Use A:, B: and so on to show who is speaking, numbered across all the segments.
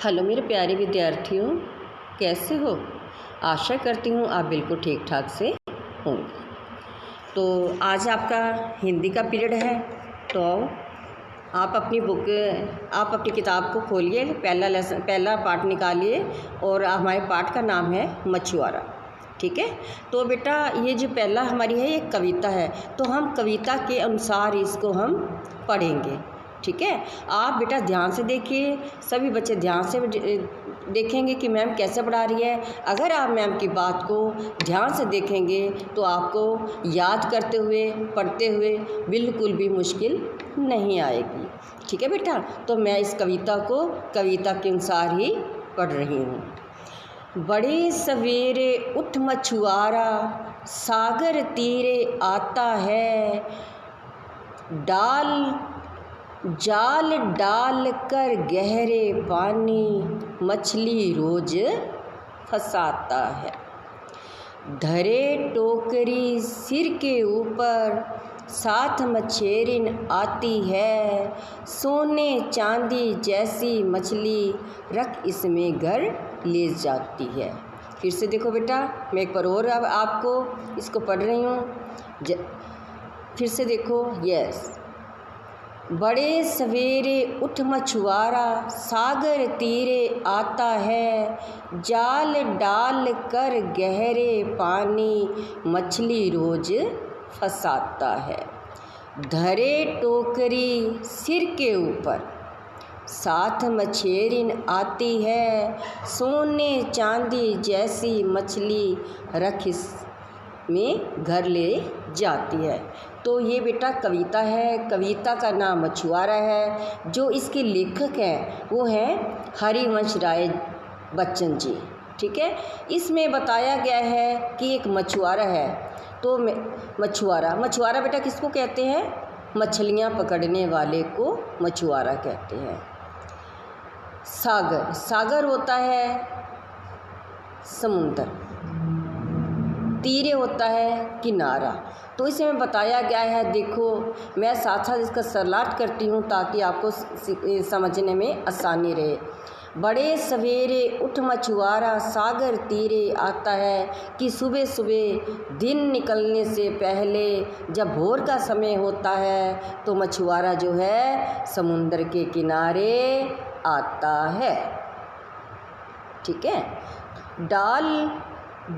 A: Hello मेरे प्यारे विद्यार्थियों, कैसे हो? आशा करती हूँ आप बिल्कुल ठीक ठाक से होंगे। तो आज आपका हिंदी का पीरियड है, तो आप अपनी किताब को खोलिए, पहला पाठ निकालिए और हमारे पाठ का नाम है मछुआरा। ठीक है, तो बेटा ये जो पहला हमारी है ये कविता है, तो हम कविता के अनुसार इसको हम पढ़ेंगे। ठीक है, आप बेटा ध्यान से देखिए, सभी बच्चे ध्यान से देखेंगे कि मैम कैसे पढ़ा रही है। अगर आप मैम की बात को ध्यान से देखेंगे तो आपको याद करते हुए पढ़ते हुए बिल्कुल भी मुश्किल नहीं आएगी। ठीक है बेटा, तो मैं इस कविता को कविता के अनुसार ही पढ़ रही हूँ। बड़े सवेरे उठ मछुआरा, सागर तीरे आता है, जाल डाल कर गहरे पानी मछली रोज फंसाता है। धरे टोकरी सिर के ऊपर, साथ मछेरिन आती है, सोने चांदी जैसी मछली रख इसमें घर ले जाती है। फिर से देखो बेटा, मैं एक बार और अब आपको इसको पढ़ रही हूँ। फिर से देखो, यस। बड़े सवेरे उठ मछुआरा, सागर तीरे आता है, जाल डाल कर गहरे पानी मछली रोज फंसाता है। धरे टोकरी सिर के ऊपर, साथ मछेरिन आती है, सोने चांदी जैसी मछली रख में घर ले जाती है। तो ये बेटा कविता है, कविता का नाम मछुआरा है। जो इसके लेखक हैं वो हैं हरिवंश राय बच्चन जी। ठीक है, इसमें बताया गया है कि एक मछुआरा है। तो मछुआरा बेटा किसको कहते हैं? मछलियाँ पकड़ने वाले को मछुआरा कहते हैं। सागर होता है समुंदर, तीरे होता है किनारा। तो इसमें बताया गया है, देखो मैं साथ साथ इसका सरलाट करती हूँ ताकि आपको समझने में आसानी रहे। बड़े सवेरे उठ मछुआरा, सागर तीरे आता है, कि सुबह सुबह दिन निकलने से पहले जब भोर का समय होता है तो मछुआरा जो है समुंदर के किनारे आता है। ठीक है,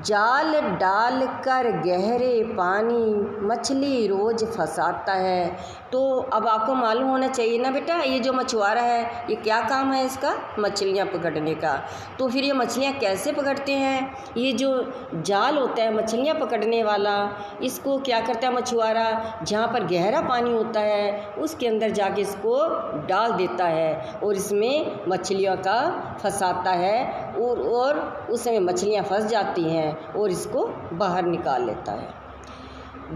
A: जाल डाल कर गहरे पानी मछली रोज फंसाता है। तो अब आपको मालूम होना चाहिए ना बेटा, ये जो मछुआरा है ये क्या काम है इसका? मछलियाँ पकड़ने का। तो फिर ये मछलियाँ कैसे पकड़ते हैं? ये जो जाल होता है मछलियाँ पकड़ने वाला, इसको क्या करता है मछुआरा? जहाँ पर गहरा पानी होता है उसके अंदर जाके इसको डाल देता है और इसमें मछलियों का फंसाता है और उसमें मछलियाँ फंस जाती हैं और इसको बाहर निकाल लेता है।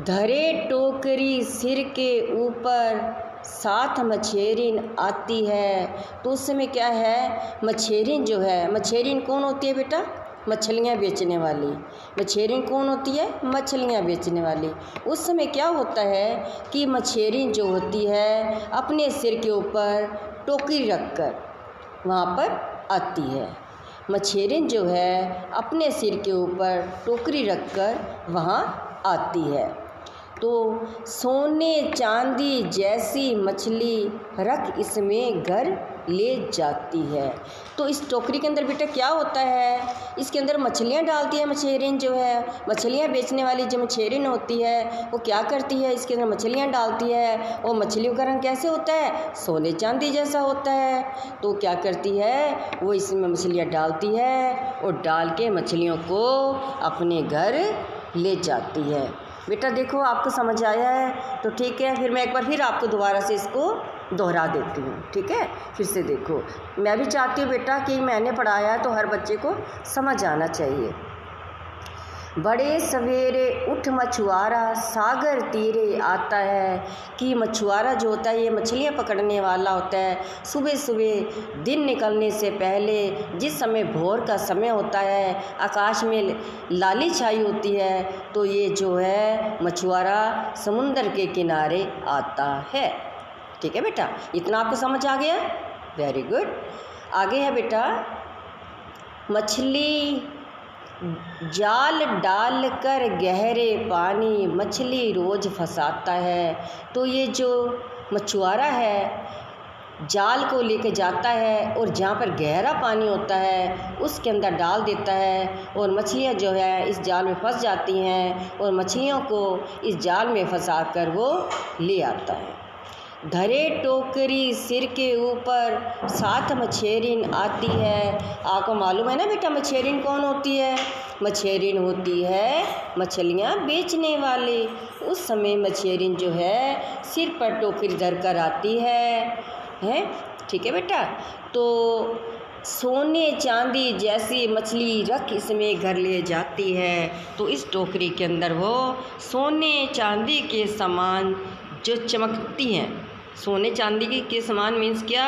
A: धरे टोकरी सिर के ऊपर, साथ मछेरिन आती है। तो उस समय क्या है, मछेरिन जो है, मछेरिन कौन होती है बेटा? मछलियाँ बेचने वाली। मछेरिन कौन होती है? मछलियाँ बेचने वाली। उस समय क्या होता है कि मछेरिन जो होती है अपने सिर के ऊपर टोकरी रखकर वहाँ पर आती है। मछेरिन जो है अपने सिर के ऊपर टोकरी रखकर वहाँ आती है। तो सोने चांदी जैसी मछली रख इसमें घर ले जाती है। तो इस टोकरी के अंदर बेटा क्या होता है? इसके अंदर मछलियाँ डालती है मछेरिन जो है, मछलियाँ बेचने वाली जो मछेरिन होती है वो क्या करती है, इसके अंदर मछलियाँ डालती है और मछलियों का रंग कैसे होता है? सोने चांदी जैसा होता है। तो क्या करती है वो, इसमें मछलियाँ डालती है और डाल के मछलियों को अपने घर ले जाती है। बेटा देखो आपको समझ आया है तो ठीक है, फिर मैं एक बार फिर आपको दोबारा से इसको दोहरा देती हूँ। ठीक है, फिर से देखो। मैं भी चाहती हूँ बेटा कि मैंने पढ़ाया है तो हर बच्चे को समझ आना चाहिए। बड़े सवेरे उठ मछुआरा, सागर तीरे आता है, कि मछुआरा जो होता है ये मछलियाँ पकड़ने वाला होता है। सुबह सुबह दिन निकलने से पहले जिस समय भोर का समय होता है, आकाश में लाली छाई होती है, तो ये जो है मछुआरा समुंदर के किनारे आता है। ठीक है बेटा, इतना आपको समझ आ गया? Very good. आगे है बेटा, मछली जाल डाल कर गहरे पानी मछली रोज फंसाता है। तो ये जो मछुआरा है जाल को लेके जाता है और जहाँ पर गहरा पानी होता है उसके अंदर डाल देता है और मछलियाँ जो है इस जाल में फंस जाती हैं और मछलियों को इस जाल में फंसा कर वो ले आता है। धरे टोकरी सिर के ऊपर साथ मछेरिन आती है। आपको मालूम है ना बेटा मछेरिन कौन होती है? मछेरिन होती है मछलियाँ बेचने वाले। उस समय मछेरिन जो है सिर पर टोकरी धर कर आती है। ठीक है बेटा। तो सोने चांदी जैसी मछली रख इसमें घर ले जाती है। तो इस टोकरी के अंदर वो सोने चांदी के समान जो चमकती हैं, सोने चांदी के समान मीन्स क्या?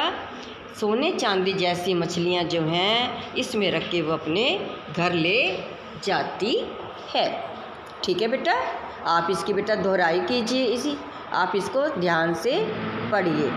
A: सोने चांदी जैसी मछलियाँ जो हैं इसमें रख के वो अपने घर ले जाती है। ठीक है बेटा, आप इसकी बेटा दोहराई कीजिए, आप इसको ध्यान से पढ़िए।